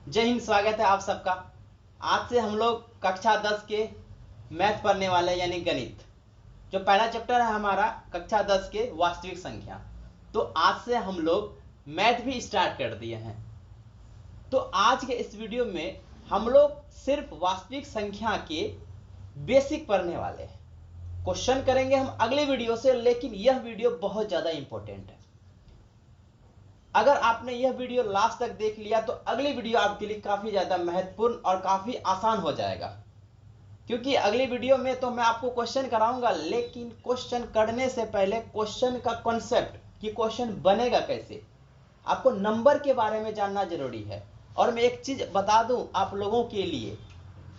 जय हिंद। स्वागत है आप सबका। आज से हम लोग कक्षा 10 के मैथ पढ़ने वाले हैं, यानी गणित। जो पहला चैप्टर है हमारा कक्षा 10 के वास्तविक संख्या। तो आज से हम लोग मैथ भी स्टार्ट कर दिए हैं। तो आज के इस वीडियो में हम लोग सिर्फ वास्तविक संख्या के बेसिक पढ़ने वाले हैं। क्वेश्चन करेंगे हम अगले वीडियो से, लेकिन यह वीडियो बहुत ज्यादा इंपॉर्टेंट है। अगर आपने यह वीडियो लास्ट तक देख लिया तो अगली वीडियो आपके लिए काफी ज्यादा महत्वपूर्ण और काफी आसान हो जाएगा, क्योंकि अगली वीडियो में तो मैं आपको क्वेश्चन कराऊंगा, लेकिन क्वेश्चन करने से पहले क्वेश्चन का कॉन्सेप्ट कि क्वेश्चन बनेगा कैसे, आपको नंबर के बारे में जानना जरूरी है। और मैं एक चीज बता दूं आप लोगों के लिए,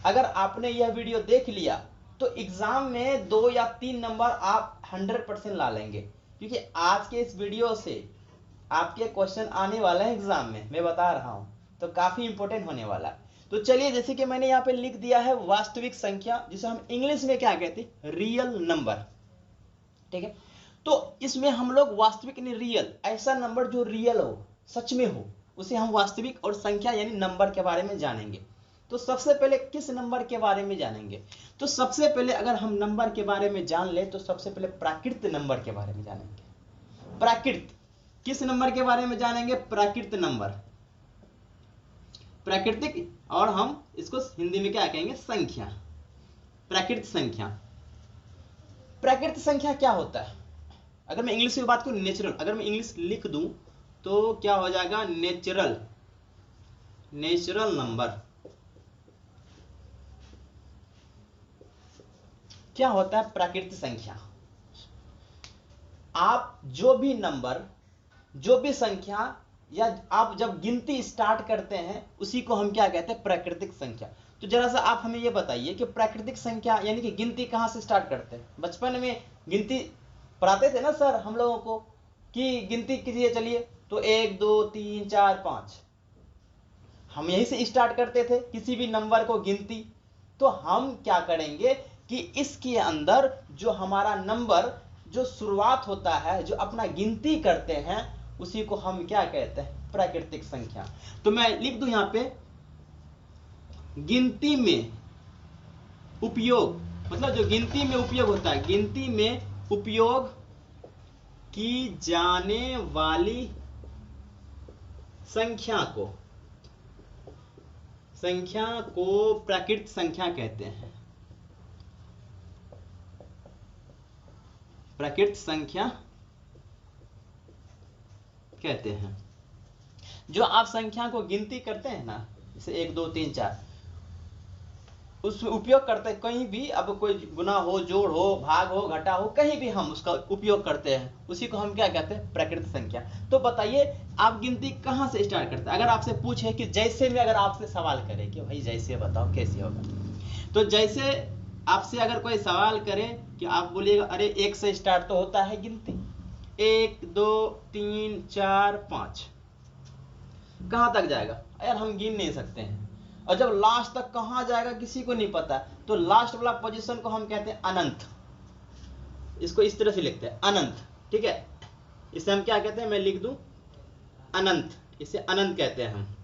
अगर आपने यह वीडियो देख लिया तो एग्जाम में 2 या 3 नंबर आप 100% ला लेंगे, क्योंकि आज के इस वीडियो से आपके क्वेश्चन आने वाले हैं एग्जाम में, मैं बता रहा हूं। तो काफी इंपॉर्टेंट होने वाला है। तो चलिए, जैसे कि मैंने यहाँ पे लिख दिया है वास्तविक संख्या, जिसे हम इंग्लिश में क्या कहते हैं, रियल नंबर। ठीक है, तो इसमें हम लोग वास्तविक यानी रियल, ऐसा नंबर जो रियल हो, सच में हो, उसे हम वास्तविक, और संख्या यानी नंबर के बारे में जानेंगे। तो सबसे पहले किस नंबर के बारे में जानेंगे? तो सबसे पहले अगर हम नंबर के बारे में जान ले तो सबसे पहले प्राकृत नंबर के बारे में जानेंगे। प्राकृत किस नंबर के बारे में जानेंगे? प्राकृत नंबर, प्राकृतिक, और हम इसको हिंदी में क्या कहेंगे, संख्या। प्राकृत संख्या। प्राकृत संख्या क्या होता है? अगर मैं इंग्लिश में बात करूं, नेचुरल, अगर मैं इंग्लिश लिख दूं तो क्या हो जाएगा, नेचुरल, नेचुरल नंबर। क्या होता है प्राकृत संख्या? आप जो भी नंबर, जो भी संख्या, या आप जब गिनती स्टार्ट करते हैं उसी को हम क्या कहते हैं, प्राकृतिक संख्या। तो जरा सा आप हमें यह बताइए कि प्राकृतिक संख्या यानी कि गिनती कहां से स्टार्ट करते हैं? बचपन में गिनती पढ़ाते थे ना सर हम लोगों को, कि गिनती कीजिए, चलिए, तो 1 2 3 4 5, हम यहीं से स्टार्ट करते थे किसी भी नंबर को गिनती। तो हम क्या करेंगे कि इसके अंदर जो हमारा नंबर जो शुरुआत होता है, जो अपना गिनती करते हैं, उसी को हम क्या कहते हैं, प्राकृतिक संख्या। तो मैं लिख दूं यहां पे, गिनती में उपयोग, मतलब जो गिनती में उपयोग होता है, गिनती में उपयोग की जाने वाली संख्या को, संख्या को प्राकृत संख्या कहते हैं। प्राकृत संख्या कहते हैं। जो आप संख्या को गिनती करते हैं ना, जैसे 1 2 3 4, उसमें उपयोग करते हैं कहीं भी, अब कोई गुना हो, जोड़ हो, भाग हो, घटा हो, कहीं भी हम उसका उपयोग करते हैं, उसी को हम क्या कहते हैं, प्राकृत संख्या। तो बताइए आप गिनती कहां से स्टार्ट करते हैं? अगर आपसे पूछे कि जैसे में, अगर आपसे सवाल करे कि भाई जैसे बताओ कैसे होगा, तो जैसे आपसे अगर कोई सवाल करे कि आप बोलिएगा अरे 1 से स्टार्ट तो होता है गिनती, 1 2 3 4 5, कहां तक जाएगा यार, हम गिन नहीं सकते हैं। और जब लास्ट तक कहां जाएगा किसी को नहीं पता, तो लास्ट वाला पोजीशन को हम कहते हैं अनंत। इसको इस तरह से लिखते हैं, अनंत। ठीक है, इसे हम क्या कहते हैं, मैं लिख दूं अनंत, इसे अनंत कहते हैं हम।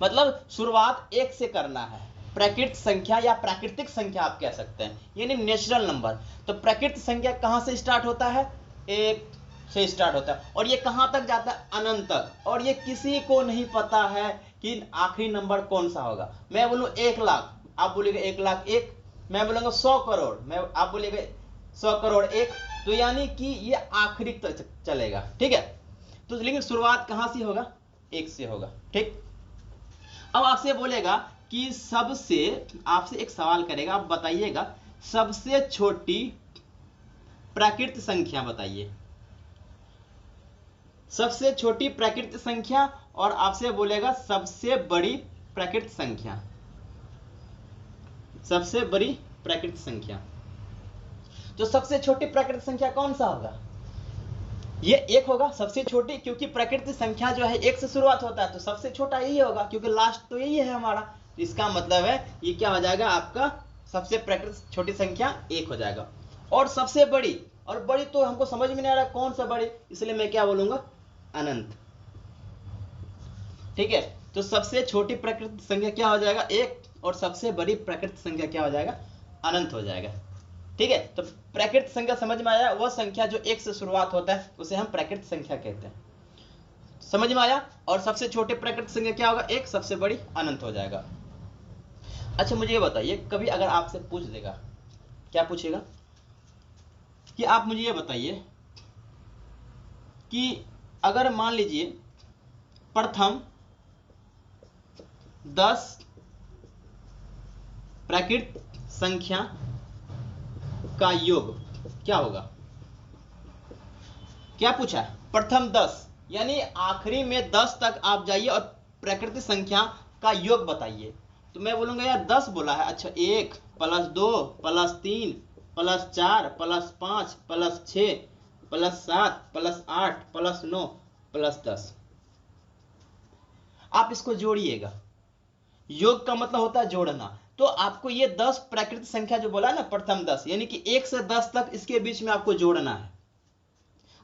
मतलब शुरुआत 1 से करना है। प्राकृत संख्या या प्राकृतिक संख्या आप कह सकते हैं, यानी नेचुरल नंबर। तो प्राकृत संख्या कहां से स्टार्ट होता है? 1 से स्टार्ट होता है, और ये कहां तक जाता है? अनंत तक। और ये किसी को नहीं पता है कि आखिरी नंबर कौन सा होगा। मैं बोलूं 1 लाख, आप बोलेगा 1 लाख 1, मैं बोलूंगा 100 करोड़, आप बोलेगा 100 करोड़ 1, तो यानी कि ये आखिरी तक चलेगा। ठीक है, तो लेकिन शुरुआत कहां से होगा? 1 से होगा। ठीक, अब आपसे बोलेगा कि सबसे, आपसे एक सवाल करेगा, आप बताइएगा सबसे छोटी प्राकृत संख्या बताइए, सबसे छोटी प्राकृत संख्या, और आपसे बोलेगा सबसे बड़ी प्राकृत संख्या, सबसे बड़ी प्राकृत संख्या। तो सबसे छोटी प्राकृत संख्या कौन सा होगा? ये 1 होगा सबसे छोटी, क्योंकि प्राकृतिक संख्या जो है 1 से शुरुआत होता है, तो सबसे छोटा यही होगा, क्योंकि लास्ट तो यही है हमारा। तो इसका मतलब है ये क्या हो जाएगा, आपका सबसे प्राकृतिक छोटी संख्या 1 हो जाएगा। और सबसे बड़ी, और बड़ी तो हमको समझ में नहीं आ रहा कौन सा बड़ी, इसलिए मैं क्या बोलूंगा, अनंत। ठीक है, तो सबसे छोटी प्राकृतिक संख्या क्या हो जाएगा, 1, और सबसे बड़ी प्राकृतिक संख्या क्या हो जाएगा, अनंत हो जाएगा। ठीक है, तो प्राकृतिक संख्या समझ में आया, वह संख्या जो 1 से शुरुआत होता है उसे हम प्राकृतिक संख्या कहते हैं। समझ में आया। और सबसे छोटे प्राकृतिक संख्या क्या होगा, 1, सबसे बड़ी अनंत हो जाएगा। अच्छा मुझे ये बताइए, कभी अगर आपसे पूछ देगा, क्या पूछेगा कि आप मुझे ये बताइए कि अगर मान लीजिए प्रथम 10 प्राकृतिक संख्या का योग क्या होगा, क्या पूछा, प्रथम 10 यानी आखिरी में 10 तक आप जाइए और प्राकृतिक संख्या का योग बताइए। तो मैं बोलूंगा यार 10 बोला है, अच्छा 1 + 2 + 3 + 4 + 5 + 6 + 7 + 8 + 9 + 10। आप इसको जोड़िएगा, योग का मतलब होता है जोड़ना। तो आपको ये 10 प्राकृतिक संख्या जो बोला ना, प्रथम 10 यानी कि 1 से 10 तक इसके बीच में आपको जोड़ना है।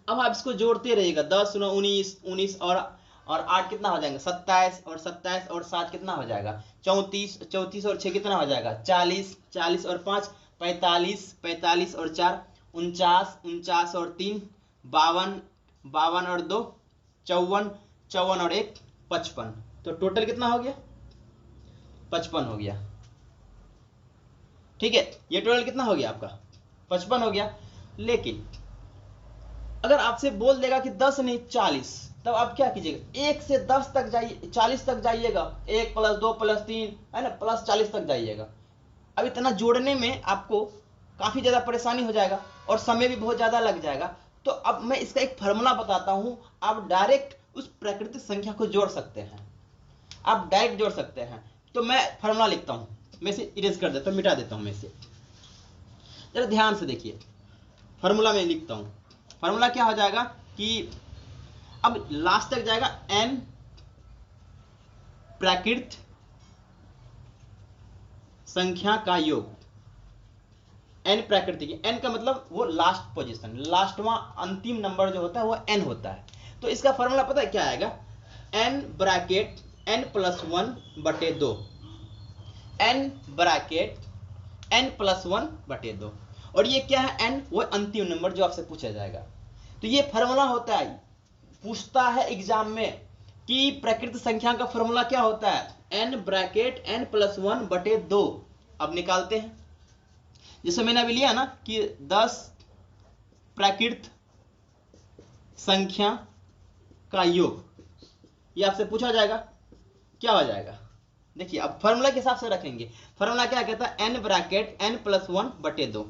अब आप इसको जोड़ते रहिएगा, 10 × 19 19 और 8 कितना हो जाएगा, 27 और 27 और 7 कितना हो जाएगा, 34 34 और 6 कितना हो जाएगा, 40 40 और 5 45 45 और 4 49 49 और 3 52 52 और 2 54 54 और 1 55। तो टोटल कितना हो गया, 55 हो गया। ठीक है, ये टोटल कितना हो गया आपका, 55 हो गया। लेकिन अगर आपसे बोल देगा कि 10 नहीं 40, तब आप क्या कीजिएगा, 1 से 10 तक जाइए, 40 तक जाइएगा, 1 + 2 + 3 है ना, प्लस 40 तक जाइएगा। अब इतना जोड़ने में आपको काफी ज्यादा परेशानी हो जाएगा और समय भी बहुत ज्यादा लग जाएगा। तो अब मैं इसका एक फार्मूला बताता हूं, आप डायरेक्ट उस प्राकृतिक संख्या को जोड़ सकते हैं, आप डायरेक्ट जोड़ सकते हैं। तो मैं फार्मूला लिखता हूं, मैं इसे इरेज कर देता हूं, मिटा देता हूं मैं इसे, जरा ध्यान से देखिए। फार्मूला में लिखता हूं, फार्मूला क्या हो जाएगा कि अब लास्ट तक जाएगा n प्राकृतिक संख्या का योग, n प्राकृतिक, n का मतलब वो लास्ट पोजीशन, लास्टवा अंतिम नंबर जो होता है वो n होता है। तो इसका फार्मूला पता है क्या आएगा, n bracket n + 1/2, n bracket n + 1/2। और ये क्या है, n वो अंतिम नंबर जो आपसे पूछा जाएगा। तो ये फार्मूला होता है, पूछता है एग्जाम में कि प्राकृतिक संख्या का फार्मूला क्या होता है, n ब्रैकेट n + 1/2। अब निकालते हैं, जैसे मैंने अभी लिया ना कि 10 प्राकृतिक संख्या का योग, ये आपसे पूछा जाएगा, क्या हो जाएगा, देखिए अब फार्मूला के हिसाब से रखेंगे। फार्मूला क्या कहता है, n ब्रैकेट n + 1/2।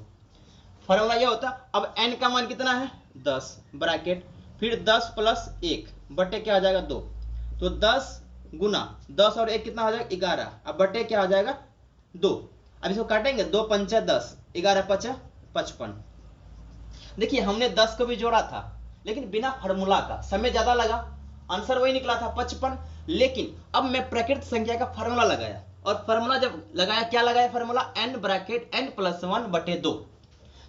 फार्मूला ये होता, अब n का मान कितना है, 10 ब्रैकेट, फिर 10 + 1 बटे क्या हो जाएगा 2, तो 10 गुना 10 और 1 कितना हो जाएगा 11, अब बटे क्या हो जाएगा 2। अब इसको काटेंगे, 2 × 5 = 10, 11 × 5 = 55। देखिए हमने 10 को भी जोड़ा था लेकिन बिना फार्मूला का, समय ज्यादा लगा, आंसर वही निकला था 55। लेकिन अब मैं प्राकृतिक संख्या का फार्मूला लगाया, और फार्मूला जब लगाया, क्या लगाया फार्मूला, n ब्रैकेट n + 1/2।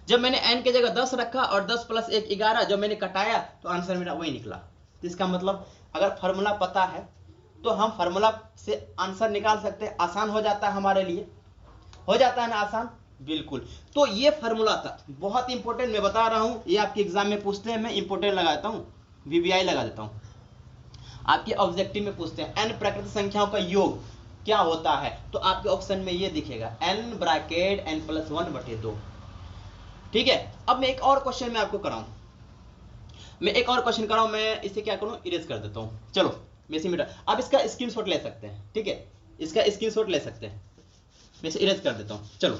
जब मैंने n की जगह 10 रखा और 10 + 1 11, जब मैंने कटाया तो आंसर मेरा वही निकला। तो इसका मतलब अगर फार्मूला पता है तो हम फार्मूला से आंसर निकाल सकते हैं, आसान हो जाता है हमारे लिए, हो जाता है ना आसान, बिल्कुल। तो ये फार्मूला था, बहुत इंपॉर्टेंट, मैं बता रहा हूं, ये आपके एग्जाम में पूछते हैं, मैं इंपॉर्टेंट लगा देता हूं, VBI लगा देता हूं। आपके ऑब्जेक्टिव में पूछते हैं n प्राकृतिक संख्याओं का योग क्या होता है, तो आपके ऑप्शन में ये दिखेगा n ब्रैकेट n + 1/2। ठीक है, अब मैं एक और क्वेश्चन में आपको कराऊं, मैं एक और क्वेश्चन कराऊं, मैं इसे क्या करूं, इरेज कर देता हूं। चलो मैं इसे मिटा, आप इसका स्क्रीनशॉट ले सकते हैं, ठीक है, इसका स्क्रीनशॉट ले सकते हैं, मैं इसे इरेज कर देता हूं। चलो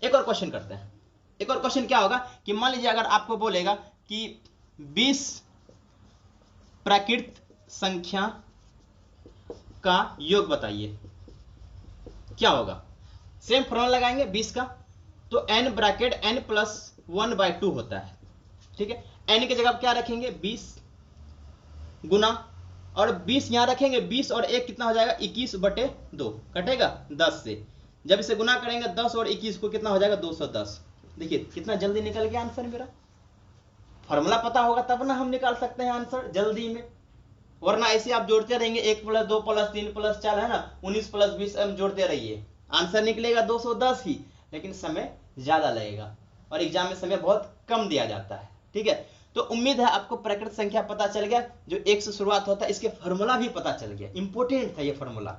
एक और क्वेश्चन करते हैं। एक और क्वेश्चन क्या होगा कि मान लीजिए अगर आपको बोलेगा कि 20 प्राकृतिक संख्या का योग बताइए, क्या होगा, सेम फॉर्मूला लगाएंगे 20 का, तो n ब्रैकेट n + 1/2 होता है। ठीक है, n की जगह क्या रखेंगे 20 गुना, और 20 यहां रखेंगे, 20 और 1 कितना हो जाएगा 21/2, कटेगा 10 से, जब इसे गुना करेंगे 10 और 21 को कितना हो जाएगा 210। देखिए कितना जल्दी निकल गया आंसर मेरा, फॉर्मूला पता होगा तब ना हम निकाल सकते हैं आंसर जल्दी में। वरना ऐसे आप जोड़ते रहेंगे 1 + 2 + 3 + 4 है ना, 19 + 20 जोड़ते रहिए, आंसर निकलेगा 210 ही, लेकिन समय ज्यादा लगेगा और एग्जाम में समय बहुत कम दिया जाता है। ठीक है, तो उम्मीद है आपको प्राकृत संख्या पता चल गया, जो 1 से शुरुआत होता है, इसके फॉर्मूला भी पता चल गया, इंपॉर्टेंट था ये फॉर्मूला।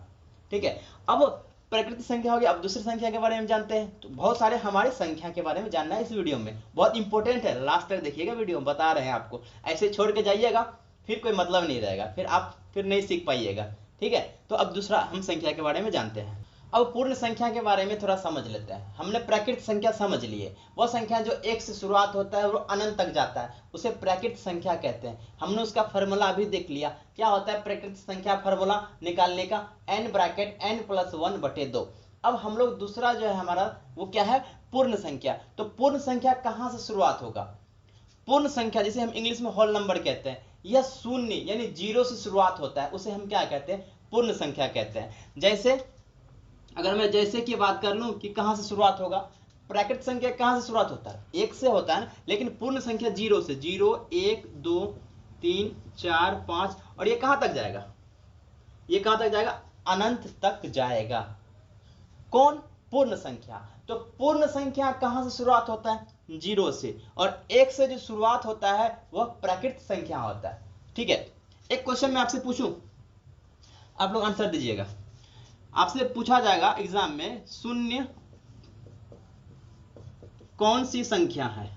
ठीक है, अब प्राकृतिक संख्या हो गया, अब दूसरी संख्या के बारे में जानते हैं। तो बहुत सारे हमारे संख्या के बारे में जानना है इस वीडियो में, बहुत इंपॉर्टेंट है, लास्ट तक देखिएगा वीडियो, बता रहे हैं आपको, ऐसे छोड़ के जाइएगा फिर कोई मतलब नहीं रहेगा, फिर आप नहीं सीख पाइएगा। ठीक है, तो अब दूसरा हम संख्या के बारे में जानते हैं। अब पूर्ण संख्या के बारे में थोड़ा समझ लेते हैं। हमने प्राकृत संख्या समझ लिए, वो संख्या जो 1 से शुरुआत होता है वो अनंत तक जाता है, उसे प्राकृत संख्या कहते हैं। हमने उसका फॉर्मूला भी देख लिया, क्या होता है प्राकृत संख्या फॉर्मूला निकालने का, n ब्रैकेट n + 1/2। अब हम लोग दूसरा जो है हमारा वो क्या है, पूर्ण संख्या। तो पूर्ण संख्या कहाँ से शुरुआत होगा, पूर्ण संख्या जिसे हम इंग्लिश में होल नंबर कहते हैं, यह शून्य यानी 0 से शुरुआत होता है, उसे हम क्या कहते हैं, पूर्ण संख्या कहते हैं। जैसे अगर मैं जैसे की बात कर लूं कि कहां से शुरुआत होगा, प्राकृत संख्या कहां से शुरुआत होता है, 1 से होता है ना, लेकिन पूर्ण संख्या 0 से, 0 1 2 3 4 5, और ये कहां तक जाएगा, ये कहां तक जाएगा, अनंत तक जाएगा। कौन, पूर्ण संख्या। तो पूर्ण संख्या कहां से शुरुआत होता है, 0 से, और 1 से जो शुरुआत होता है वह प्राकृत संख्या होता है। ठीक है, एक क्वेश्चन मैं आपसे पूछूं, आप लोग आंसर दीजिएगा। आपसे पूछा जाएगा एग्जाम में, शून्य कौन सी संख्या है,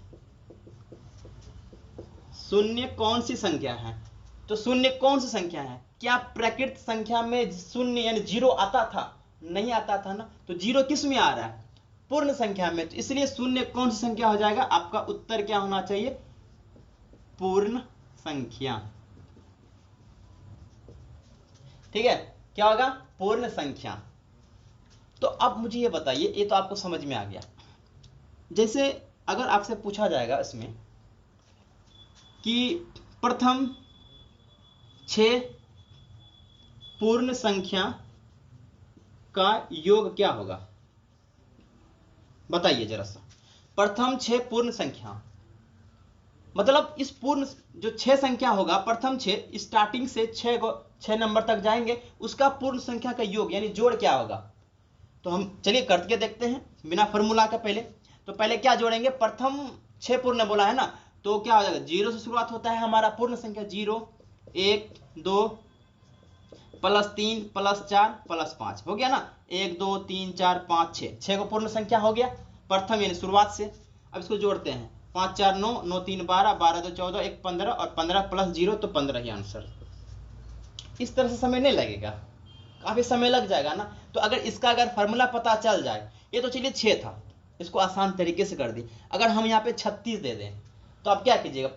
शून्य कौन सी संख्या है। तो शून्य कौन सी संख्या है, क्या प्राकृत संख्या में शून्य यानी 0 आता था, नहीं आता था ना, तो 0 किस में आ रहा है, पूर्ण संख्या में, तो इसलिए शून्य कौन सी संख्या हो जाएगा, आपका उत्तर क्या होना चाहिए, पूर्ण संख्या। ठीक है, क्या होगा, पूर्ण संख्या। तो अब मुझे ये बताइए, ये तो आपको समझ में आ गया। जैसे अगर आपसे पूछा जाएगा इसमें कि प्रथम 6 पूर्ण संख्या का योग क्या होगा, बताइए जरा सा। प्रथम 6 पूर्ण संख्या, मतलब इस पूर्ण जो 6 संख्या होगा, प्रथम 6 स्टार्टिंग से 6 नंबर तक जाएंगे, उसका पूर्ण संख्या का योग यानी जोड़ क्या होगा। तो हम चलिए करके देखते हैं बिना फॉर्मूला के। तो पहले क्या जोड़ेंगे, प्रथम 6 पूर्ण बोला है ना, तो क्या हो जाएगा, 0 से शुरुआत होता है हमारा पूर्ण संख्या, 0 1 2 +3 +4 +5 हो गया ना, 1 2 3 4 5 6 को पूर्ण संख्या हो गया प्रथम यानी शुरुआत से। अब इसको जोड़ते हैं, 5 4 9 9 3 12 12 2 14 1 15 और 15 + 0 तो 15 ही आंसर। इस तरह से समय नहीं लगेगा, काफी समय लग जाएगा ना। तो अगर फॉर्मूला पता चल जाए, ये तो चलिए 6 था, इसको आसान तरीके से कर दी। अगर हम यहाँ पे 36 दे दें तो आप क्या कीजिएगा,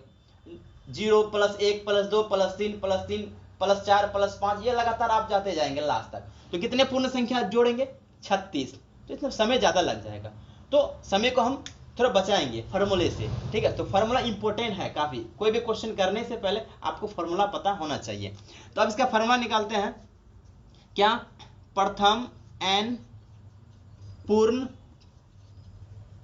0 + 1 + 2 + 3 + 3 +4 +5, ये लगातार आप जाते जाएंगे लास्ट तक। तो कितने पूर्ण संख्या जोड़ेंगे, 36, तो इसमें समय ज्यादा लग जाएगा। तो समय को हम थोड़ा बचाएंगे फार्मूले से। ठीक है, तो फार्मूला इंपॉर्टेंट है काफी, कोई भी क्वेश्चन करने से पहले आपको फार्मूला पता होना चाहिए। तो अब इसका फार्मूला निकालते हैं, क्या, प्रथम n पूर्ण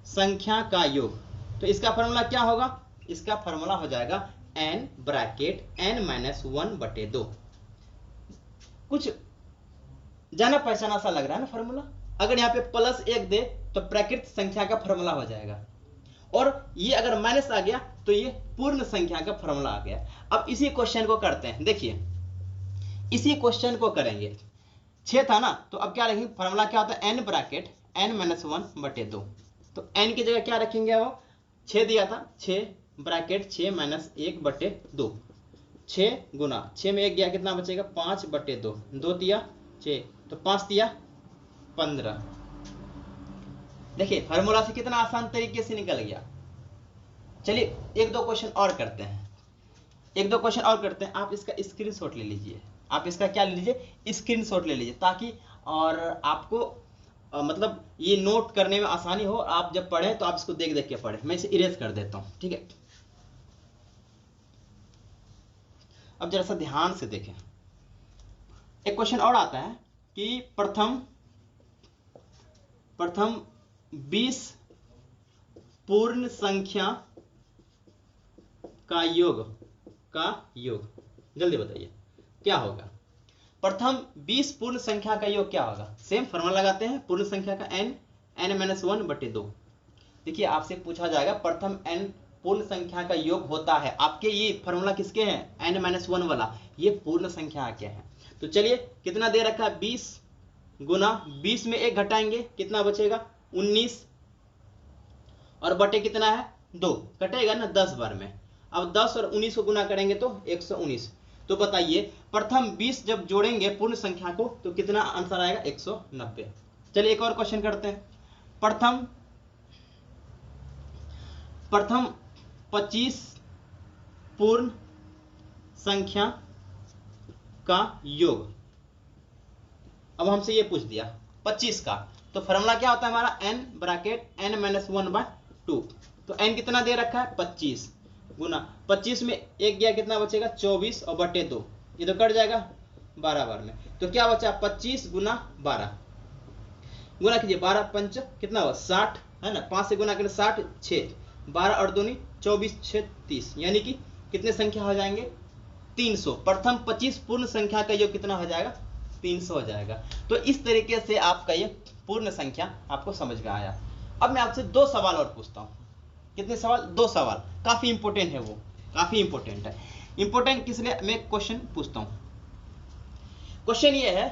संख्या का योग। तो इसका फार्मूला क्या होगा, इसका फार्मूला हो जाएगा n ब्रैकेट n - 1/2। कुछ जाना पहचाना सा लग रहा है ना फार्मूला। अगर यहाँ पे +1 दे तो प्राकृत संख्या का फार्मूला हो जाएगा, और ये अगर माइनस आ गया तो ये पूर्ण संख्या का फार्मूला आ गया। अब इसी क्वेश्चन को करते हैं, देखिए इसी क्वेश्चन को करेंगे। 6 था ना, तो अब क्या रखेंगे, फार्मूला क्या होता है, n ब्रैकेट n - 1/2। तो n की जगह क्या रखेंगे, वो 6 दिया था, 6 ब्रैकेट 6 - 1/2, 6 गुना 6 में 1 गया, कितना बचेगा, 5/2, 2 दिया 6, तो 5 दिया 15। देखिए फार्मूला से कितना आसान तरीके से निकल गया। चलिए 1-2 क्वेश्चन और करते हैं, 1-2 क्वेश्चन और करते हैं। आप इसका स्क्रीनशॉट ले लीजिए, आप इसका क्या ले लीजिए, स्क्रीनशॉट ले लीजिए, ताकि और आपको मतलब ये नोट करने में आसानी हो, आप जब पढ़ें तो आप इसको देख देख के पढ़ें। मैं इसे इरेज कर देता हूं, ठीक है। अब जरा सा ध्यान से देखें, एक क्वेश्चन और आता है कि प्रथम 20 पूर्ण संख्या का योग, जल्दी बताइए, क्या होगा? प्रथम 20 पूर्ण संख्या का योग क्या होगा? सेम फॉर्मूला लगाते हैं, पूर्ण संख्या का n-1/2। देखिए आपसे पूछा जाएगा प्रथम n पूर्ण संख्या का योग होता है, आपके ये फॉर्मूला किसके हैं? n-1 वाला, ये पूर्ण संख्या क्या है? तो चलिए कितना दे रखा है? 20 गुना 20 में 1 घटाएंगे कितना बचेगा? 19 और बटे कितना है? 2, कटेगा ना 10 बार में। अब 10 और 19 को गुना करेंगे तो 119। तो बताइए प्रथम 20 जब जोड़ेंगे पूर्ण संख्या को तो कितना आंसर आएगा? 190। चलिए एक और क्वेश्चन करते हैं। प्रथम 25 पूर्ण संख्या का योग। अब हमसे ये पूछ दिया 25 का, तो फॉर्मूला क्या होता है हमारा? n-1/2। तो n कितना दे रखा है? 25 गुना 25 में 1 गया कितना बचेगा? 24 और बटे 2, ये तो कट जाएगा 12 बार में। तो क्या बचा? 25 गुना 12 गुना कीजिए 12 पंच कितना हुआ? 60 है ना, 5 से गुना करें 60 6 12 और 2 24 6 30, यानी कि कितने संख्या हो जाएंगे? 300। प्रथम 25 पूर्ण संख्या का योग कितना हो जाएगा? 300 हो जाएगा। तो इस तरीके से आपका ये पूर्ण संख्या आपको समझ में आया। अब मैं आपसे 2 सवाल और पूछता हूँ। कितने सवाल? 2 सवाल, काफी इंपॉर्टेंट है, वो काफी इंपॉर्टेंट है। इंपॉर्टेंट किस लिए? मैं क्वेश्चन पूछता हूँ। क्वेश्चन ये है,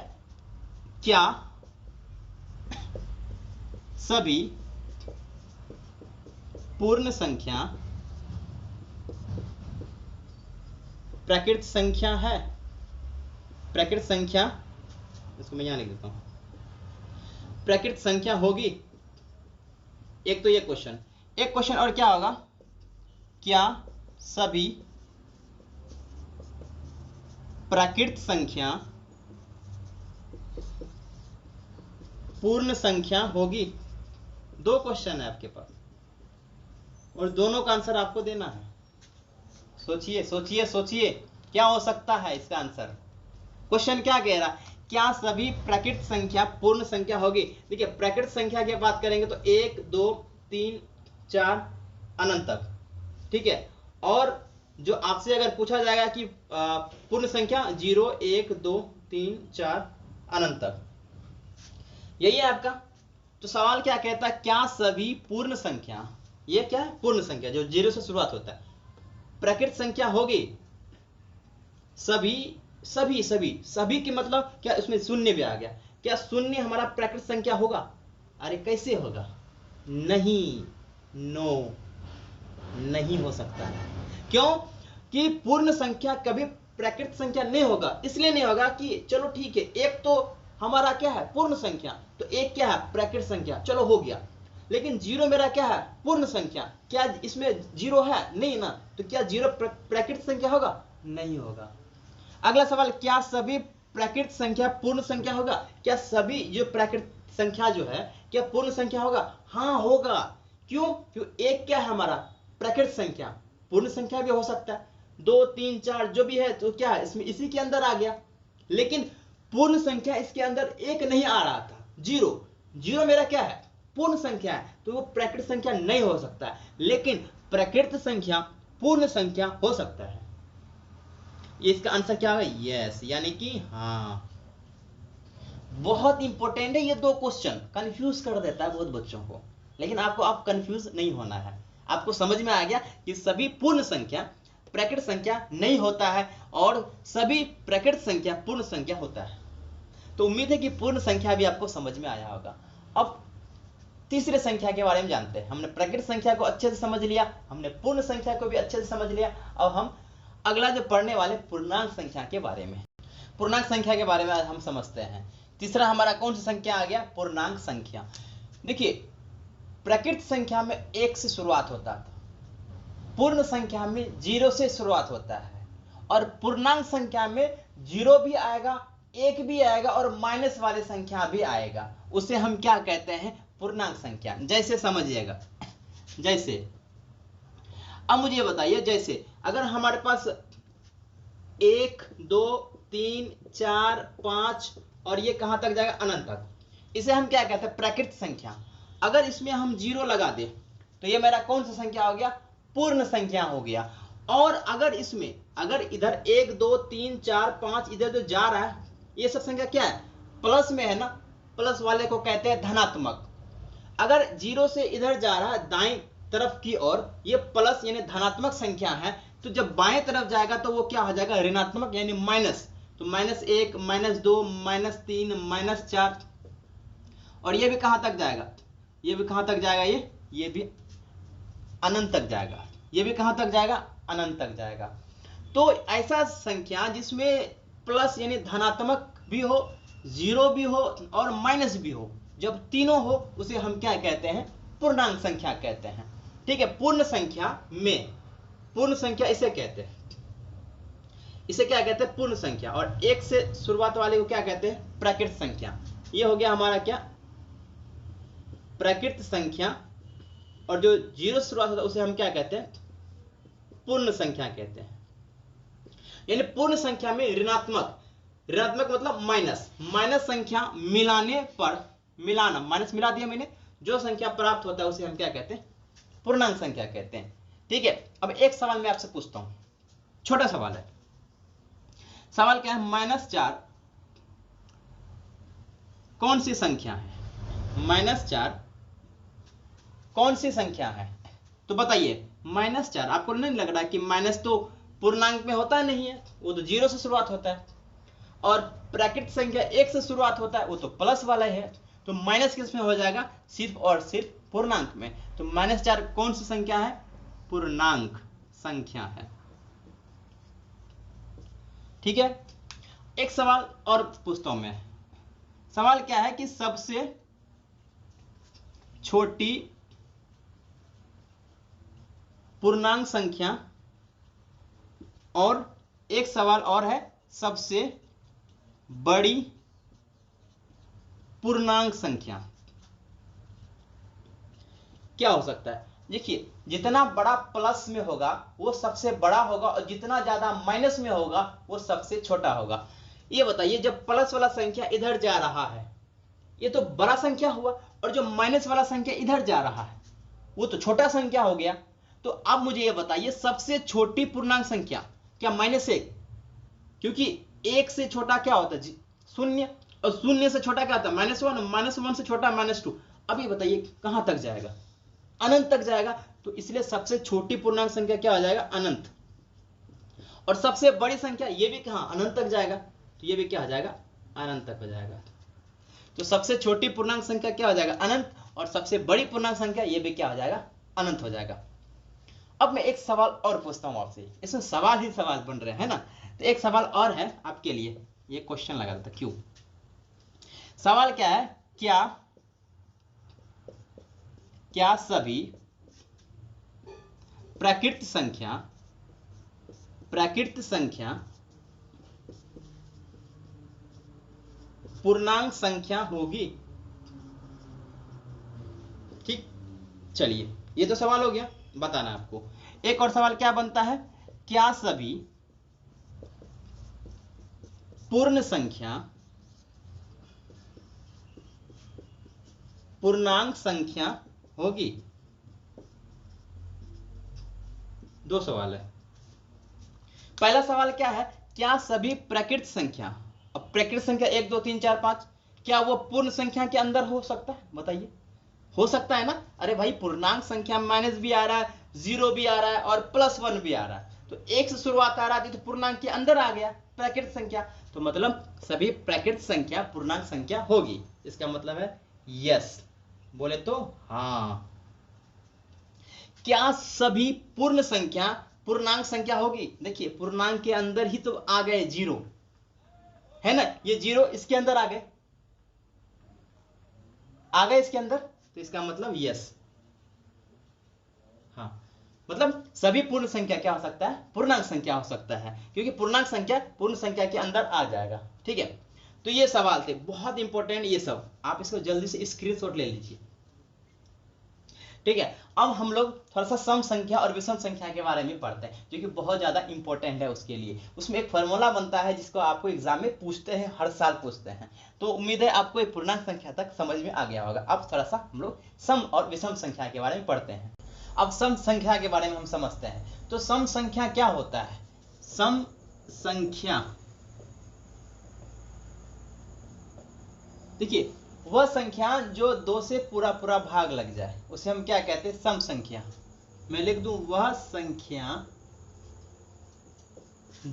क्या सभी पूर्ण संख्या प्राकृत संख्या है? प्राकृत संख्या, इसको मैं यहां लिख देता हूं, प्राकृत संख्या होगी? एक तो ये क्वेश्चन। एक क्वेश्चन और क्या होगा? क्या सभी प्राकृत संख्या पूर्ण संख्या होगी? 2 क्वेश्चन है आपके पास और दोनों का आंसर आपको देना है। सोचिए सोचिए सोचिए, क्या हो सकता है इसका आंसर? क्वेश्चन क्या कह रहा है? क्या सभी प्राकृत संख्या पूर्ण संख्या होगी? देखिए प्राकृत संख्या की बात करेंगे तो 1 2 3 4 अनंत तक, ठीक है। और जो आपसे अगर पूछा जाएगा कि पूर्ण संख्या 0 1 2 3 4 अनंत तक, यही है आपका। तो सवाल क्या कहता है? क्या सभी पूर्ण संख्या, ये क्या है? पूर्ण संख्या जो 0 से शुरुआत होता है, प्राकृत संख्या होगी? सभी सभी सभी सभी की मतलब क्या? इसमें शून्य भी आ गया। क्या शून्य हमारा प्राकृत संख्या होगा? अरे कैसे होगा? नहीं, नो, नहीं हो सकता है। क्यों? कि पूर्ण संख्या कभी प्राकृत संख्या नहीं होगा। इसलिए नहीं होगा कि चलो ठीक है, एक तो हमारा क्या है? पूर्ण संख्या, तो एक क्या है? प्राकृत संख्या, चलो हो गया। लेकिन 0 मेरा क्या है? पूर्ण संख्या, क्या इसमें 0 है? नहीं ना, तो क्या 0 प्राकृत संख्या होगा? नहीं होगा। अगला सवाल, क्या सभी प्राकृत संख्या पूर्ण संख्या होगा? क्या सभी जो प्राकृत संख्या जो है क्या पूर्ण संख्या होगा? हाँ होगा। क्यों? क्यों एक क्या है हमारा? प्राकृत संख्या, पूर्ण संख्या भी हो सकता है, 2 3 4 जो भी है, तो क्या है इसमें इसी के अंदर आ गया। लेकिन पूर्ण संख्या इसके अंदर एक नहीं आ रहा था, 0 0 मेरा क्या है? पूर्ण संख्या है, तो वो प्राकृत संख्या नहीं हो सकता है। लेकिन प्राकृत संख्या पूर्ण संख्या हो सकता है। इसका आंसर क्या होगा? यस, यानी कि हाँ। बहुत इंपॉर्टेंट है ये 2 क्वेश्चन, कंफ्यूज कर देता है बहुत बच्चों को, लेकिन आपको आप कंफ्यूज नहीं होना है। आपको समझ में आ गया कि सभी पूर्ण संख्या प्राकृत संख्या नहीं होता है और सभी प्राकृत संख्या पूर्ण संख्या होता है। तो उम्मीद है कि पूर्ण संख्या भी आपको समझ में आया होगा। अब तीसरे संख्या के बारे में जानते हैं। हमने प्राकृत संख्या को अच्छे से समझ लिया, हमने पूर्ण संख्या को भी अच्छे से समझ लिया। अब हम अगला जो पढ़ने वाले पूर्णांक संख्या के बारे में, पूर्णांक संख्या के बारे में आज हम समझते हैं। तीसरा हमारा कौन सा संख्या आ गया? पूर्णांक संख्या। देखिए प्राकृत संख्या में 1 से शुरुआत होता था, पूर्ण संख्या में 0 से शुरुआत होता है, और पूर्णांक संख्या में 0 भी आएगा, 1 भी आएगा और माइनस वाले संख्या भी आएगा। उसे हम क्या कहते हैं? पूर्णांक संख्या। जैसे समझिएगा, जैसे अब मुझे ये बताइए, जैसे अगर हमारे पास 1 2 3 4 5 और ये कहां तक जाएगा? अनंत तक, इसे हम क्या कहते हैं? प्राकृत संख्या। अगर इसमें हम 0 लगा दें तो ये मेरा कौन सा संख्या हो गया? पूर्ण संख्या हो गया। और अगर इसमें अगर इधर 1 2 3 4 5 इधर जो जा रहा है ये सब संख्या क्या है, प्लस में है ना, प्लस वाले को कहते हैं धनात्मक। अगर 0 से इधर जा रहा है दाएं तरफ की ओर, ये प्लस यानी धनात्मक संख्या है, तो जब बाएं तरफ जाएगा तो वो क्या हो जाएगा, ऋणात्मक यानी माइनस। तो -1 -2 -3 -4, और ये भी कहां तक जाएगा, ये भी कहां तक जाएगा, ये भी अनंत तक जाएगा, ये भी कहां तक जाएगा, अनंत तक जाएगा। तो ऐसा संख्या जिसमें प्लस यानी धनात्मक भी हो, 0 भी हो और माइनस भी हो, जब तीनों हो उसे हम क्या कहते हैं, पूर्णांक संख्या कहते हैं। ठीक है, पूर्ण संख्या में, पूर्ण संख्या इसे कहते हैं, इसे क्या कहते हैं, पूर्ण संख्या। और 1 से शुरुआत वाले को क्या कहते हैं, प्राकृत संख्या। ये हो गया हमारा क्या, प्राकृत संख्या। और जो 0 से शुरुआत होता है उसे हम क्या कहते हैं, पूर्ण संख्या कहते हैं। यानी पूर्ण संख्या में ऋणात्मक, ऋणात्मक मतलब माइनस, माइनस संख्या मिलाने पर, मिलाना माइनस मिला दिया मैंने, जो संख्या प्राप्त होता है उसे हम क्या कहते हैं, पूर्णांक संख्या कहते हैं। ठीक है, अब एक सवाल मैं आपसे पूछता हूं, छोटा सवाल है। सवाल क्या है, -4 कौन सी संख्या है, -4 कौन सी संख्या है, तो बताइए। -4 आपको नहीं लग रहा कि माइनस तो पूर्णांक में होता नहीं है, वो तो 0 से शुरुआत होता है, और प्राकृत संख्या 1 से शुरुआत होता है, वो तो प्लस वाला है। तो माइनस किस में हो जाएगा, सिर्फ और सिर्फ पूर्णांक में। तो -4 कौन सी संख्या है, पूर्णांक संख्या है। ठीक है, एक सवाल और पूछता हूं मैं। सवाल क्या है कि सबसे छोटी पूर्णांक संख्या, और एक सवाल और है, सबसे बड़ी पूर्णांक संख्या क्या हो सकता है। देखिए, जितना बड़ा प्लस में होगा वो सबसे बड़ा होगा, और जितना ज्यादा माइनस में होगा वो सबसे छोटा होगा। ये बताइए, जब प्लस वाला संख्या इधर जा रहा है ये तो बड़ा संख्या हुआ, और जो माइनस वाला संख्या इधर जा रहा है वो तो छोटा संख्या हो गया। तो अब मुझे ये बताइए, सबसे छोटी पूर्णांक संख्या क्या, -1, क्योंकि 1 से छोटा क्या होता है, 0, और 0 से छोटा क्या होता है, -1, -1 से छोटा -2। अब ये बताइए कहां तक जाएगा, अनंत तक जाएगा। तो इसलिए सबसे छोटी पूर्णांक संख्या क्या हो जाएगा, अनंत। और सबसे बड़ी संख्या ये भी कहां, अनंत तक जाएगा, तो ये भी क्या हो जाएगा, अनंत तक हो जाएगा। तो सबसे छोटी पूर्णांक संख्या क्या हो जाएगा, अनंत, और सबसे बड़ी पूर्णांक संख्या ये भी क्या हो जाएगा, अनंत हो जाएगा। अब मैं एक सवाल और पूछता हूं आपसे, इसमें सवाल ही सवाल बन रहे हैं ना, तो एक सवाल और है आपके लिए, ये क्वेश्चन लगा था क्यों। सवाल क्या है, क्या सभी प्राकृत संख्या पूर्णांक संख्या होगी। ठीक, चलिए ये तो सवाल हो गया, बताना आपको। एक और सवाल क्या बनता है, क्या सभी पूर्ण संख्या पूर्णांक संख्या होगी। दो सवाल है। पहला सवाल क्या है, क्या सभी प्राकृत संख्या, अब प्राकृत संख्या 1 2 3 4 5, क्या वो पूर्ण संख्या के अंदर हो सकता है, बताइए। हो सकता है ना, अरे भाई पूर्णांक संख्या में माइनस भी आ रहा है, 0 भी आ रहा है, और +1 भी आ रहा है, तो 1 से शुरुआत आ रहा थी तो पूर्णांक के अंदर आ गया प्राकृत संख्या, तो मतलब सभी प्राकृत संख्या पूर्णांक संख्या होगी। इसका मतलब है यस, बोले तो हाँ। क्या सभी पूर्ण संख्या पूर्णांक संख्या होगी, देखिए पूर्णांक के अंदर ही तो आ गए 0, है ना, ये 0 इसके अंदर आ गए इसके अंदर, तो इसका मतलब यस, हाँ, मतलब सभी पूर्ण संख्या क्या हो सकता है, पूर्णांक संख्या हो सकता है, क्योंकि पूर्णांक संख्या पूर्ण संख्या के अंदर आ जाएगा। ठीक है, तो ये सवाल थे बहुत इंपॉर्टेंट, ये सब आप इसको जल्दी से स्क्रीनशॉट ले लीजिए। ठीक है, अब हम लोग थोड़ा सा सम संख्या और विषम संख्या के बारे में पढ़ते हैं, जो कि बहुत ज्यादा इंपॉर्टेंट है उसके लिए। उसमें एक फॉर्मूला बनता है जिसको आपको एग्जाम में पूछते हैं, हर साल पूछते हैं, तो उम्मीद है आपको एक पूर्णांक संख्या तक समझ में आ गया होगा। अब थोड़ा सा हम लोग सम और विषम संख्या के बारे में पढ़ते हैं। अब सम संख्या के बारे में हम समझते हैं, तो सम संख्या क्या होता है। सम संख्या, देखिए वह संख्या जो 2 से पूरा पूरा भाग लग जाए उसे हम क्या कहते हैं? सम संख्या। मैं लिख दूं, वह संख्या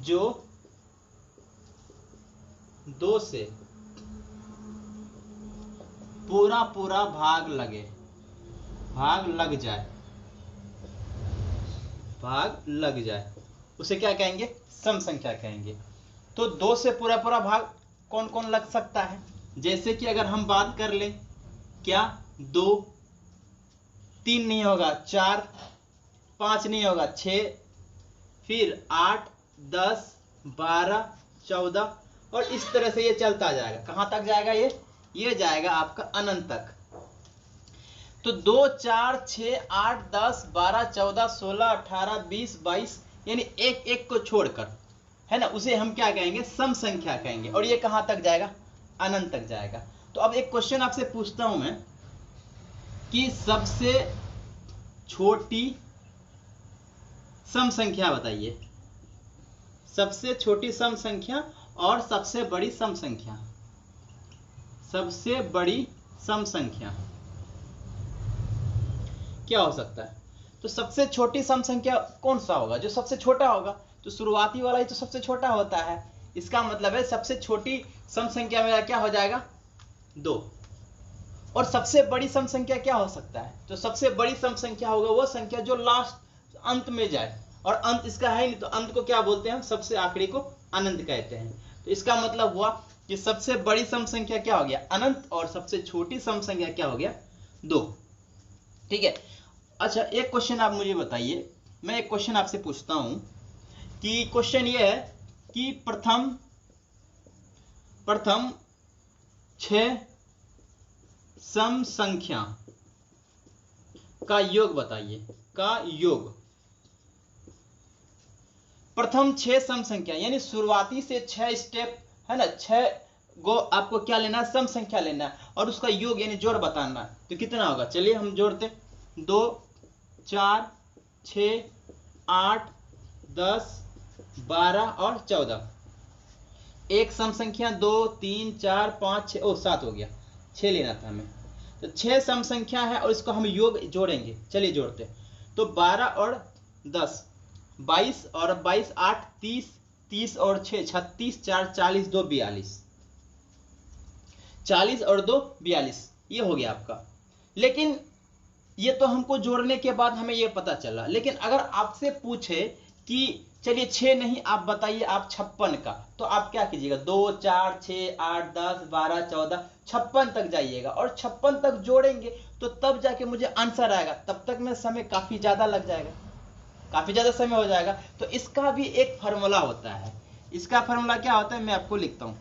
जो 2 से पूरा पूरा भाग लग जाए उसे क्या कहेंगे? सम संख्या कहेंगे। तो 2 से पूरा पूरा भाग कौन कौन लग सकता है? जैसे कि अगर हम बात कर लें, क्या 2, 3 नहीं होगा 4, 5 नहीं होगा 6, फिर 8, 10, 12, 14 और इस तरह से ये चलता जाएगा। कहां तक जाएगा? ये जाएगा आपका अनंत तक। तो 2, 4, 6, 8, 10, 12, 14, 16, 18, 20, 22 यानी एक एक को छोड़कर, है ना, उसे हम क्या कहेंगे? सम संख्या कहेंगे। और ये कहां तक जाएगा? अनंत तक जाएगा। तो अब एक क्वेश्चन आपसे पूछता हूं मैं कि सबसे छोटी सम संख्या बताइए। सबसे छोटी सम संख्या और सबसे बड़ी सम संख्या। सबसे बड़ी सम संख्या क्या हो सकता है? तो सबसे छोटी सम संख्या कौन सा होगा? जो सबसे छोटा होगा। तो शुरुआती वाला ही तो सबसे छोटा होता है। इसका मतलब है सबसे छोटी सम संख्या मेरा क्या हो जाएगा? 2। और सबसे बड़ी सम संख्या क्या हो सकता है? तो सबसे बड़ी सम संख्या होगा वो संख्या जो लास्ट अंत में जाए, और अंत इसका है नहीं, तो अंत को क्या बोलते हैं? सबसे आखिरी को अनंत कहते हैं। तो इसका मतलब हुआ कि सबसे बड़ी सम संख्या क्या हो गया? अनंत। और सबसे छोटी सम संख्या क्या हो गया? 2। ठीक है। अच्छा, एक क्वेश्चन आप मुझे बताइए, मैं एक क्वेश्चन आपसे पूछता हूं कि क्वेश्चन ये है कि प्रथम 6 सम संख्या का योग बताइए। का योग। प्रथम 6 सम संख्या यानी शुरुआती से 6 स्टेप, है ना, 6 गो आपको क्या लेना है? सम संख्या लेना है, और उसका योग यानी जोड़ बताना है। तो कितना होगा? चलिए हम जोड़ते। 2, 4, 6, 8, 10, 12 और 14। एक सम संख्या 2, 3, 4, 5, 6, 7 हो गया। 6 लेना था हमें। तो 6 सम संख्या है और इसको हम योग जोड़ेंगे। चलिए जोड़ते। तो 12 और 10 22 और 22 8 30, 30 और 6 36, 4 40, 2 42, 40 और 2 42, ये हो गया आपका। लेकिन ये तो हमको जोड़ने के बाद हमें ये पता चला। लेकिन अगर आपसे पूछे कि चलिए 6 नहीं, आप बताइए आप 56 का, तो आप क्या कीजिएगा? 2, 4, 6, 8, 10, 12, 14, 56 तक जाइएगा और 56 तक जोड़ेंगे तो तब जाके मुझे आंसर आएगा। तब तक में समय काफी ज्यादा लग जाएगा, काफी ज्यादा समय हो जाएगा। तो इसका भी एक फार्मूला होता है। इसका फार्मूला क्या होता है? मैं आपको लिखता हूं।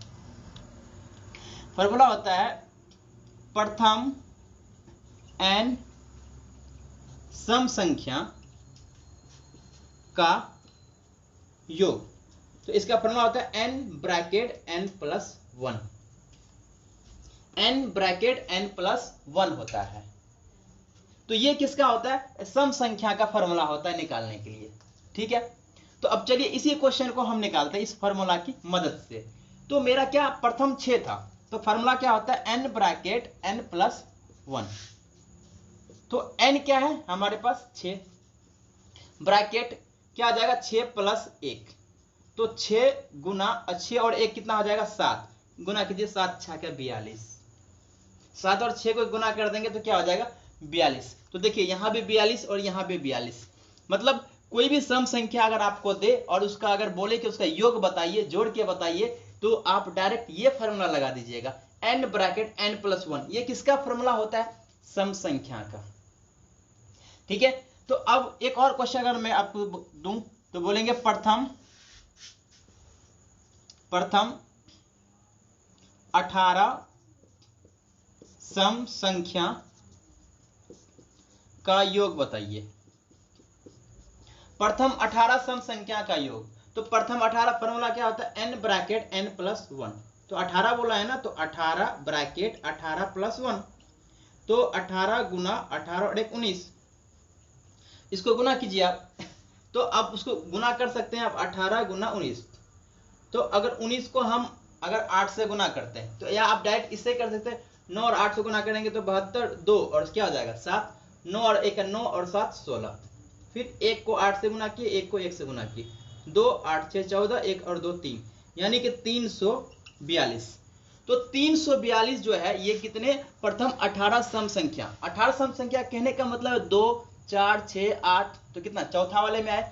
फार्मूला होता है प्रथम n सम संख्या का योग। तो इसका फॉर्मूला होता है n bracket n plus 1। n bracket n plus 1 होता है। तो ये किसका होता है? सम संख्या का फॉर्मूला होता है निकालने के लिए। ठीक है। तो अब चलिए इसी क्वेश्चन को हम निकालते हैं इस फॉर्मूला की मदद से। तो मेरा क्या प्रथम 6 था, तो फॉर्मूला क्या होता है? n bracket n plus 1। तो n क्या है हमारे पास? 6। ब्रैकेट क्या आ जाएगा? 6 प्लस 1। तो 6 गुना 6 और 1 कितना हो जाएगा? 7। गुना कीजिए, 7 6 का 42। 7 और 6 को गुना कर देंगे तो क्या हो जाएगा? 42। तो देखिए यहां भी 42 और यहां भी 42। मतलब कोई भी सम संख्या अगर आपको दे और उसका अगर बोले कि उसका योग बताइए, जोड़ के बताइए, तो आप डायरेक्ट ये फॉर्मूला लगा दीजिएगा, n ब्रैकेट n प्लस 1। ये किसका फॉर्मूला होता है? सम संख्या का। ठीक है। तो अब एक और क्वेश्चन अगर मैं आपको दूं तो बोलेंगे प्रथम 18 सम संख्या का योग बताइए। प्रथम 18 सम संख्या का योग। तो प्रथम 18 फॉर्मूला क्या होता है? n bracket n plus 1। तो 18 बोला है ना, तो 18 ब्रैकेट 18 प्लस 1। तो 18 गुना 18 और 1 19। इसको गुना कीजिए आप। तो आप उसको गुना कर सकते हैं आप 18 गुना 19। तो अगर 19 को हम अगर 8 से गुना करते हैं तो या आप डायरेक्ट इससे कर सकते हैं, 9 और 8 से गुना करेंगे तो 72, 2 और क्या हो जाएगा 7, 9 और 1 9 और 7 16। फिर 1 को 8 से गुना किए, 1 को 1 से गुना किए, 2 8 6 14, 1 और 2 3, यानी कि 342। तो 342 जो है ये कितने प्रथम 18 सम संख्या, 18 सम संख्या कहने का मतलब है 2 4 6 8, तो कितना चौथा वाले में आए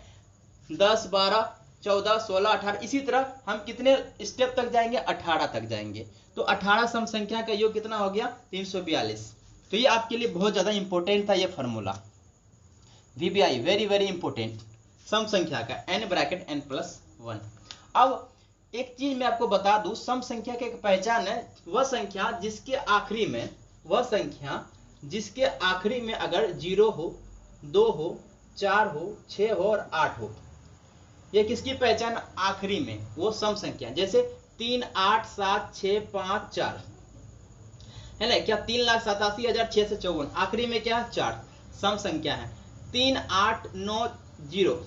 10 12 14 16 18, इसी तरह हम कितने स्टेप तक जाएंगे 18 तक जाएंगे। तो 18 सम संख्या का योग कितना हो गया 342। तो ये आपके लिए बहुत ज्यादा इंपॉर्टेंट था ये फॉर्मूला, वीबीआई वेरी वेरी इंपॉर्टेंट, सम संख्या का n ब्रैकेट n+1। अब एक चीज मैं आपको बता दूं, सम संख्या की एक पहचान है वह संख्या जिसके आखिरी में, वह संख्या जिसके आखिरी में अगर 0 हो, 2 हो, 4 हो, 6 हो और 8 हो, ये किसकी पहचान आखिरी में, वो सम संख्या। जैसे 3 8 7 6 5 4 है ना, क्या 3,87,654 आखिरी में क्या 4 सम संख्या है। 3 8 9 0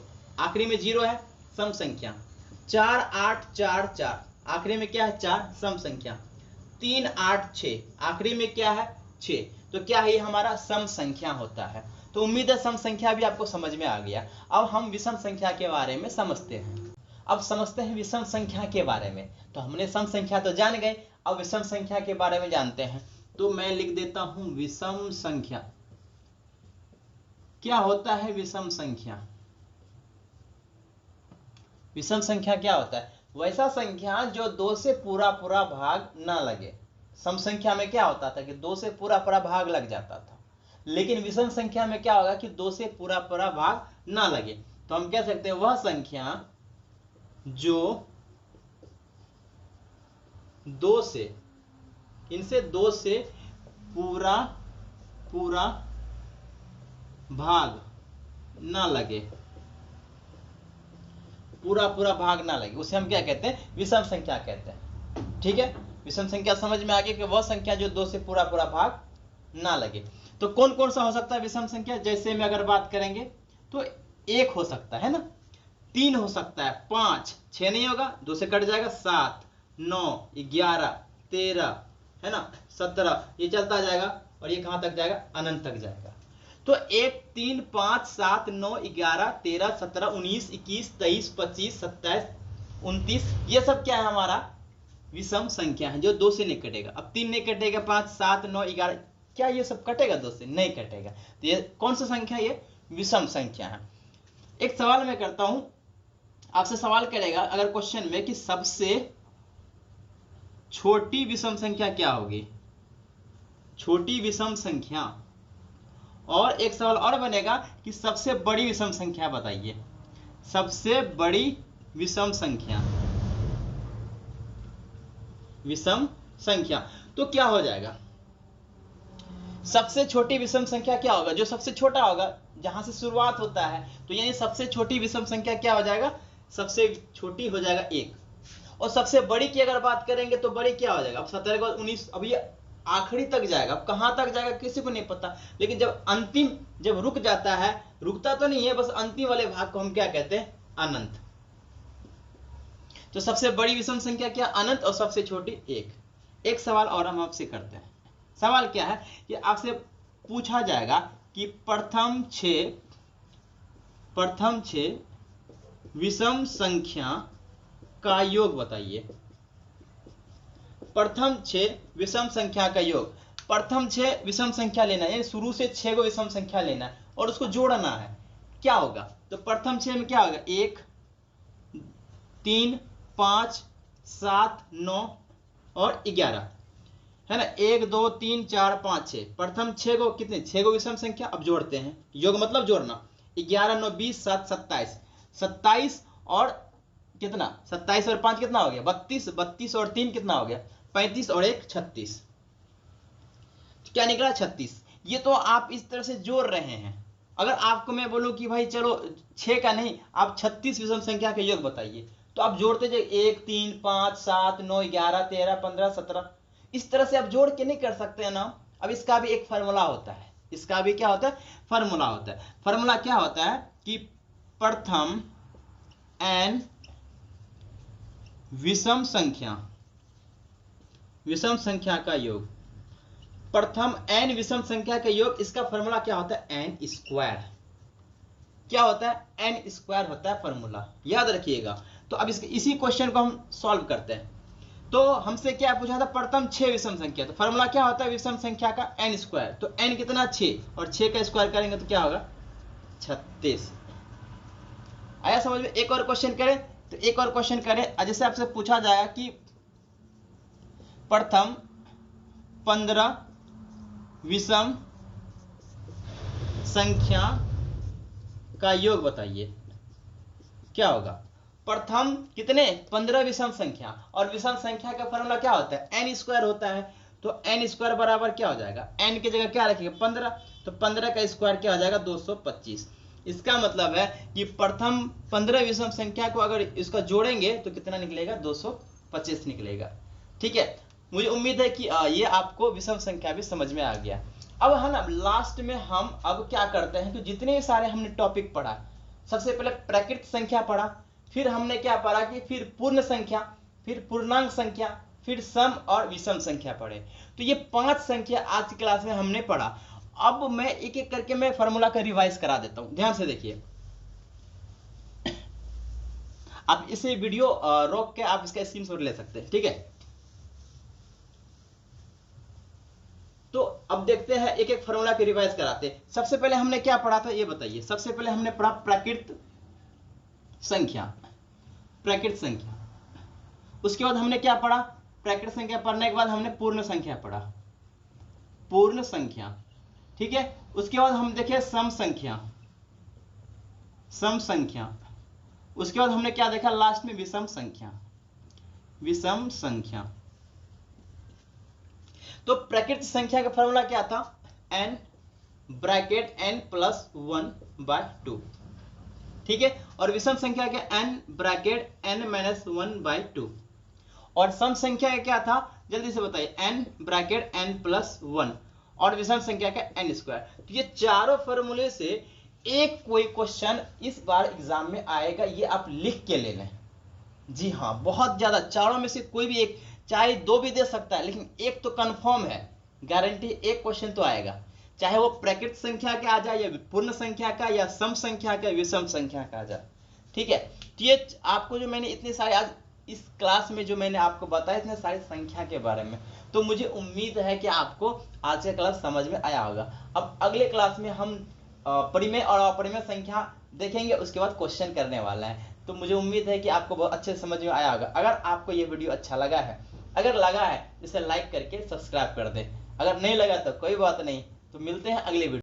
आखिरी में 0 है सम संख्या। 4 8 4 4 आखिरी में क्या है 4 सम संख्या। 3 8 6 आखिरी में क्या है 6, तो क्या है ये हमारा सम संख्या होता है। तो उम्मीद है सम संख्या भी आपको समझ में आ गया। अब हम विषम संख्या के बारे में समझते हैं। अब समझते हैं विषम संख्या के बारे में। तो हमने सम संख्या तो जान गए, अब विषम संख्या के बारे में जानते हैं। तो मैं लिख देता हूं विषम संख्या। क्या होता है विषम संख्या? विषम संख्या क्या होता है? वैसा संख्या जो 2 से पूरा पूरा भाग ना लगे। सम संख्या में क्या होता था कि 2 से पूरा पूरा भाग लग जाता था, लेकिन विषम संख्या में क्या होगा कि 2 से पूरा पूरा भाग ना लगे। तो हम कह सकते हैं वह संख्या जो 2 से, इनसे 2 से पूरा पूरा भाग ना लगे, पूरा पूरा भाग ना लगे, उसे हम क्या कहते हैं विषम संख्या कहते हैं। ठीक है, विषम संख्या समझ में आ गई कि वह संख्या जो 2 से पूरा पूरा भाग ना लगे। तो कौन कौन सा हो सकता है विषम संख्या? जैसे में अगर बात करेंगे तो 1 हो सकता है ना, 3 हो सकता है, 5 6 नहीं होगा 2 से कट जाएगा, 7 9 11 13 है ना 17, ये चलता जाएगा और ये कहां तक जाएगा अनंत तक जाएगा। तो 1 3 5 7 9 11 13 17 19 21 23 25 27 29, ये सब क्या है हमारा विषम संख्या है जो 2 से नहीं कटेगा। अब 3 नहीं कटेगा, 5 7 9 11, क्या ये सब कटेगा 2 से? नहीं कटेगा। तो ये कौन सा संख्या? ये विषम संख्या है। एक सवाल मैं करता हूं, आपसे सवाल करेगा अगर क्वेश्चन में कि सबसे छोटी विषम संख्या क्या होगी, छोटी विषम संख्या। और एक सवाल और बनेगा कि सबसे बड़ी विषम संख्या बताइए, सबसे बड़ी विषम संख्या, विषम संख्या। तो क्या हो जाएगा? सबसे छोटी विषम संख्या क्या होगा? जो सबसे छोटा होगा, जहां से शुरुआत होता है, तो यानी सबसे छोटी विषम संख्या क्या हो जाएगा? सबसे छोटी हो जाएगा 1। और सबसे बड़ी की अगर बात करेंगे तो बड़ी क्या हो जाएगा? अब 17 के बाद 19, अब ये आखिरी तक जाएगा। अब कहां तक जाएगा किसी को नहीं पता, लेकिन जब अंतिम जब रुक जाता है, रुकता तो नहीं है, बस अंतिम वाले भाग को हम क्या कहते हैं? अनंत। तो सबसे बड़ी विषम संख्या क्या? अनंत। और सबसे छोटी 1। एक सवाल और हम आपसे करते हैं। सवाल क्या है कि आपसे पूछा जाएगा कि प्रथम 6 विषम संख्या का योग बताइए। प्रथम 6 विषम संख्या का योग। प्रथम 6 विषम संख्या लेना है, शुरू से 6 को विषम संख्या लेना है और उसको जोड़ना है। क्या होगा? तो प्रथम 6 में क्या होगा? 1 3 5 7 9 और 11 है ना। 1 2 3 4 5 6, प्रथम 6 को कितने? 6 को विषम संख्या। अब जोड़ते हैं, योग मतलब जोड़ना। 11 9 20 7 27, 27 और कितना? 27 और 5 कितना हो गया? 32, 32 और 3 कितना हो गया? 35 और 1 36। क्या निकला? 36। ये तो आप इस तरह से जोड़ रहे हैं। अगर आपको मैं बोलूं कि भाई चलो 6 का नहीं, आप 36 विषम संख्या के योग बताइए, तो आप जोड़ते जाइए 1 3 5 7 9 11 13 15 17, इस तरह से आप जोड़ के नहीं कर सकते हैं ना। अब इसका भी एक फार्मूला होता है, इसका भी क्या होता है? फार्मूला होता है। फार्मूला क्या होता है कि प्रथम n विषम संख्या का योग, प्रथम n विषम संख्या का योग, इसका फॉर्मूला क्या होता है? n square. क्या होता है? n स्क्वायर होता है फॉर्मूला, याद रखिएगा। तो अब इसी क्वेश्चन को हम सॉल्व करते हैं। तो हमसे क्या पूछा था? प्रथम 6 विषम संख्या, तो फॉर्मूला क्या होता है विषम संख्या का? n square. तो n कितना? 6, और 6 का स्क्वायर करेंगे तो क्या होगा? 36। आया समझ में? एक और क्वेश्चन करें, तो एक और क्वेश्चन करें। जैसे आपसे पूछा जाएगा कि प्रथम 15 विषम संख्या का योग बताइए, क्या होगा? प्रथम कितने? 15 विषम संख्या, और विषम संख्या का फॉर्मूला क्या होता है? n स्क्वायर होता है। तो n स्क्वायर बराबर क्या हो जाएगा? n की जगह क्या रखेंगे? 15, तो 15 का स्क्वायर क्या हो जाएगा? 225। इसका मतलब है कि प्रथम 15 विषम संख्या को अगर इसका जोड़ेंगे तो कितना निकलेगा? 225 निकलेगा। ठीक है, मुझे उम्मीद है कि ये आपको विषम संख्या भी समझ में आ गया। अब है ना, लास्ट में हम अब क्या करते हैं कि जितने सारे हमने टॉपिक पढ़ा, सबसे पहले प्राकृत संख्या पढ़ा, फिर हमने क्या पढ़ा कि फिर पूर्ण संख्या, फिर पूर्णांक संख्या, फिर सम और विषम संख्या पढ़े। तो ये 5 संख्या आज की क्लास में हमने पढ़ा। अब मैं एक एक करके मैं फॉर्मूला का रिवाइज करा देता हूं, ध्यान से देखिए। आप इसे वीडियो रोक के आप इसका स्क्रीनशॉट ले सकते हैं, ठीक है। तो अब देखते हैं, एक एक फॉर्मूला के रिवाइज कराते हैं। सबसे पहले हमने क्या पढ़ा था ये बताइए। सबसे पहले हमने पढ़ा प्राकृत संख्या, प्राकृत संख्या। उसके बाद हमने क्या पढ़ा? प्राकृत संख्या पढ़ने के बाद हमने पूर्ण संख्या पढ़ा, पूर्ण संख्या, ठीक है। उसके बाद हम देखे सम संख्या, सम संख्या। उसके बाद हमने क्या देखा? लास्ट में विषम संख्या, विषम संख्या। तो प्राकृत संख्या का फॉर्मूला क्या था? n ब्रैकेट n प्लस 1/2, ठीक है। और विषम संख्या के n ब्रैकेट n माइनस 1/2। और सम संख्या का क्या था? जल्दी से बताइए। n ब्रैकेट n प्लस 1, और विषम संख्या का n स्क्वायर। तो ये चारों फॉर्मूले से एक कोई क्वेश्चन इस बार एग्जाम में आएगा, ये आप लिख के ले लें। जी हाँ, बहुत ज्यादा, चारों में से कोई भी एक, चाहे 2 भी दे सकता है, लेकिन एक तो कंफर्म है, गारंटी, एक क्वेश्चन तो आएगा, चाहे वो प्राकृत संख्या का आ जाए, या पूर्ण संख्या का, या सम संख्या का, विषम संख्या का आ जाए, ठीक है। तो ये आपको जो मैंने इतने सारे आज इस क्लास में जो मैंने आपको बताया, इतने सारी संख्या के बारे में, तो मुझे उम्मीद है कि आपको आज का क्लास समझ में आया होगा। अब अगले क्लास में हम परिमेय और अपरिमेय संख्या देखेंगे, उसके बाद क्वेश्चन करने वाला है। तो मुझे उम्मीद है कि आपको बहुत अच्छे से समझ में आया होगा। अगर आपको ये वीडियो अच्छा लगा है, अगर लगा है, इसे लाइक करके सब्सक्राइब कर दें। अगर नहीं लगा तो कोई बात नहीं, तो मिलते हैं अगले वीडियो।